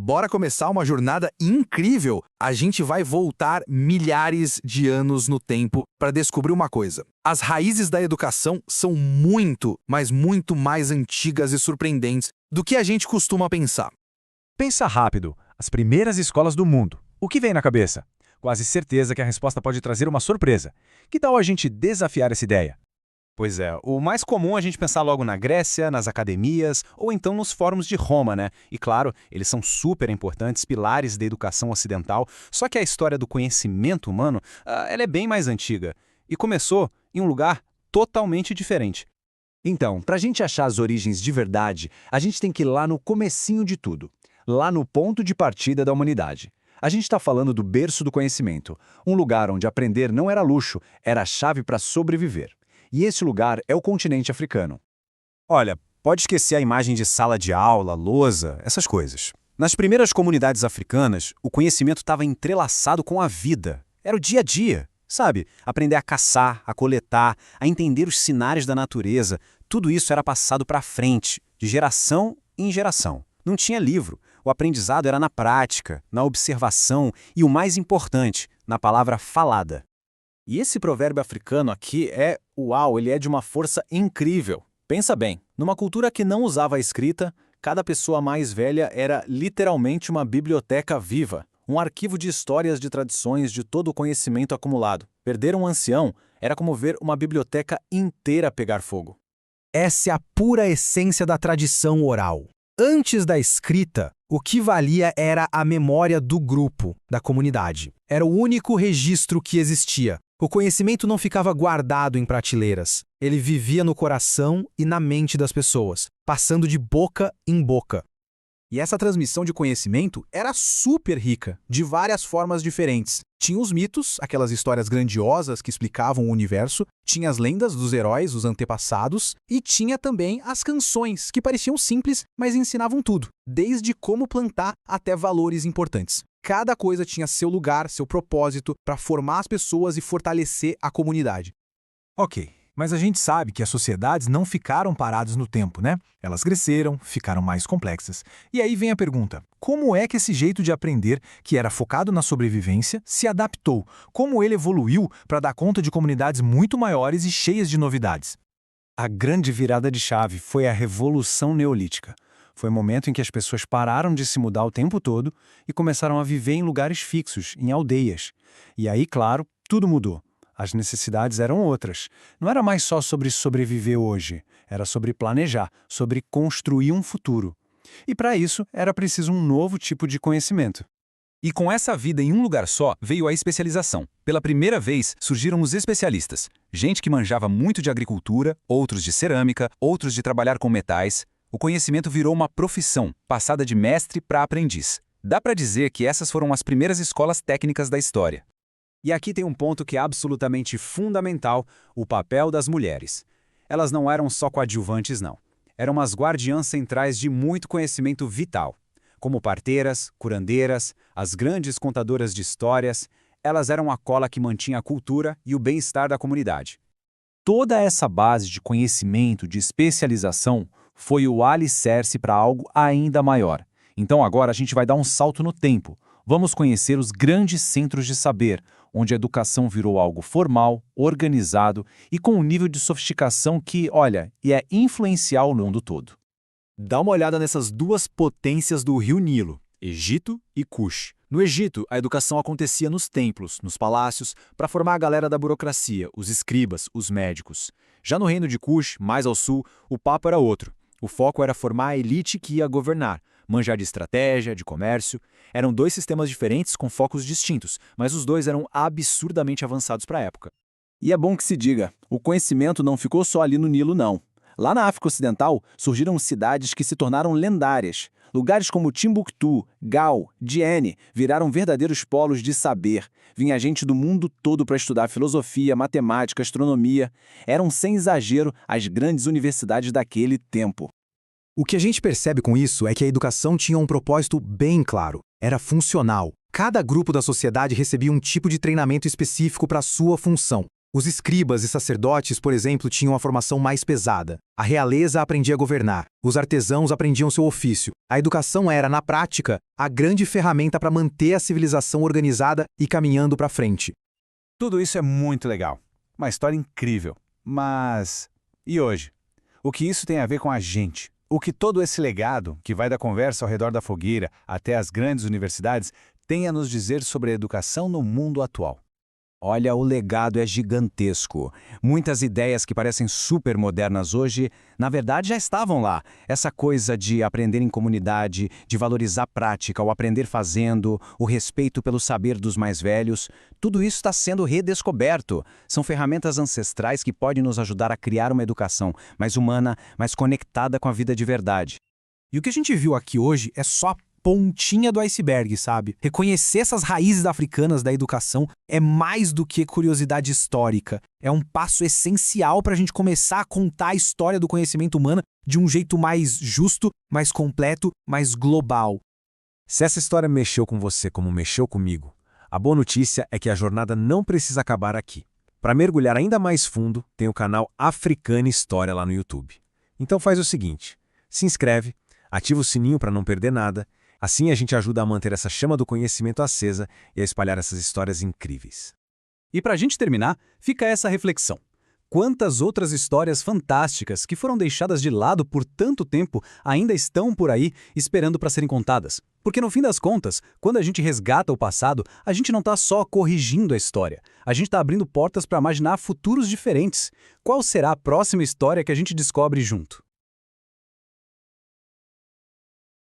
bora começar uma jornada incrível. A gente vai voltar milhares de anos no tempo para descobrir uma coisa. As raízes da educação são muito, mas muito mais antigas e surpreendentes do que a gente costuma pensar. Pensa rápido. As primeiras escolas do mundo. O que vem na cabeça? Quase certeza que a resposta pode trazer uma surpresa. Que tal a gente desafiar essa ideia? Pois é, o mais comum é a gente pensar logo na Grécia, nas academias ou então nos fóruns de Roma, né? E claro, eles são super importantes, pilares da educação ocidental, só que a história do conhecimento humano, ela é bem mais antiga e começou em um lugar totalmente diferente. Então, para a gente achar as origens de verdade, a gente tem que ir lá no comecinho de tudo, lá no ponto de partida da humanidade. A gente está falando do berço do conhecimento, um lugar onde aprender não era luxo, era a chave para sobreviver. E esse lugar é o continente africano. Olha, pode esquecer a imagem de sala de aula, lousa, essas coisas. Nas primeiras comunidades africanas, o conhecimento estava entrelaçado com a vida. Era o dia a dia, sabe? Aprender a caçar, a coletar, a entender os sinais da natureza. Tudo isso era passado para frente, de geração em geração. Não tinha livro. O aprendizado era na prática, na observação e, o mais importante, na palavra falada. E esse provérbio africano aqui ele é de uma força incrível. Pensa bem, numa cultura que não usava a escrita, cada pessoa mais velha era literalmente uma biblioteca viva, um arquivo de histórias de tradições de todo o conhecimento acumulado. Perder um ancião era como ver uma biblioteca inteira pegar fogo. Essa é a pura essência da tradição oral. Antes da escrita, o que valia era a memória do grupo, da comunidade. Era o único registro que existia. O conhecimento não ficava guardado em prateleiras. Ele vivia no coração e na mente das pessoas, passando de boca em boca. E essa transmissão de conhecimento era super rica, de várias formas diferentes. Tinha os mitos, aquelas histórias grandiosas que explicavam o universo, tinha as lendas dos heróis, os antepassados, e tinha também as canções, que pareciam simples, mas ensinavam tudo, desde como plantar até valores importantes. Cada coisa tinha seu lugar, seu propósito, para formar as pessoas e fortalecer a comunidade. Ok, mas a gente sabe que as sociedades não ficaram paradas no tempo, né? Elas cresceram, ficaram mais complexas. E aí vem a pergunta: como é que esse jeito de aprender, que era focado na sobrevivência, se adaptou? Como ele evoluiu para dar conta de comunidades muito maiores e cheias de novidades? A grande virada de chave foi a Revolução Neolítica. Foi o momento em que as pessoas pararam de se mudar o tempo todo e começaram a viver em lugares fixos, em aldeias. E aí, claro, tudo mudou. As necessidades eram outras. Não era mais só sobre sobreviver hoje, era sobre planejar, sobre construir um futuro. E para isso, era preciso um novo tipo de conhecimento. E com essa vida em um lugar só, veio a especialização. Pela primeira vez, surgiram os especialistas. Gente que manjava muito de agricultura, outros de cerâmica, outros de trabalhar com metais. O conhecimento virou uma profissão, passada de mestre para aprendiz. Dá para dizer que essas foram as primeiras escolas técnicas da história. E aqui tem um ponto que é absolutamente fundamental: o papel das mulheres. Elas não eram só coadjuvantes, não. Eram as guardiãs centrais de muito conhecimento vital. Como parteiras, curandeiras, as grandes contadoras de histórias, elas eram a cola que mantinha a cultura e o bem-estar da comunidade. Toda essa base de conhecimento, de especialização, foi o alicerce para algo ainda maior. Então agora a gente vai dar um salto no tempo. Vamos conhecer os grandes centros de saber, onde a educação virou algo formal, organizado e com um nível de sofisticação que, é influencial no mundo todo. Dá uma olhada nessas duas potências do Rio Nilo, Egito e Kush. No Egito, a educação acontecia nos templos, nos palácios, para formar a galera da burocracia, os escribas, os médicos. Já no reino de Kush, mais ao sul, o papo era outro. O foco era formar a elite que ia governar, manjar de estratégia, de comércio. Eram dois sistemas diferentes com focos distintos, mas os dois eram absurdamente avançados para a época. E é bom que se diga, o conhecimento não ficou só ali no Nilo, não. Lá na África Ocidental, surgiram cidades que se tornaram lendárias. Lugares como Timbuktu, Gao, Diene viraram verdadeiros polos de saber. Vinha gente do mundo todo para estudar filosofia, matemática, astronomia. Eram, sem exagero, as grandes universidades daquele tempo. O que a gente percebe com isso é que a educação tinha um propósito bem claro. Era funcional. Cada grupo da sociedade recebia um tipo de treinamento específico para sua função. Os escribas e sacerdotes, por exemplo, tinham a formação mais pesada. A realeza aprendia a governar. Os artesãos aprendiam seu ofício. A educação era, na prática, a grande ferramenta para manter a civilização organizada e caminhando para frente. Tudo isso é muito legal. Uma história incrível. Mas e hoje? O que isso tem a ver com a gente? O que todo esse legado, que vai da conversa ao redor da fogueira até as grandes universidades, tem a nos dizer sobre a educação no mundo atual? Olha, o legado é gigantesco. Muitas ideias que parecem super modernas hoje, na verdade já estavam lá. Essa coisa de aprender em comunidade, de valorizar a prática, o aprender fazendo, o respeito pelo saber dos mais velhos, tudo isso está sendo redescoberto. São ferramentas ancestrais que podem nos ajudar a criar uma educação mais humana, mais conectada com a vida de verdade. E o que a gente viu aqui hoje é só a pontinha do iceberg, sabe? Reconhecer essas raízes africanas da educação é mais do que curiosidade histórica. É um passo essencial para a gente começar a contar a história do conhecimento humano de um jeito mais justo, mais completo, mais global. Se essa história mexeu com você como mexeu comigo, a boa notícia é que a jornada não precisa acabar aqui. Para mergulhar ainda mais fundo, tem o canal Africana História lá no YouTube. Então faz o seguinte, se inscreve, ativa o sininho para não perder nada. Assim a gente ajuda a manter essa chama do conhecimento acesa e a espalhar essas histórias incríveis. E para a gente terminar, fica essa reflexão. Quantas outras histórias fantásticas que foram deixadas de lado por tanto tempo ainda estão por aí esperando para serem contadas? Porque no fim das contas, quando a gente resgata o passado, a gente não está só corrigindo a história. A gente está abrindo portas para imaginar futuros diferentes. Qual será a próxima história que a gente descobre junto?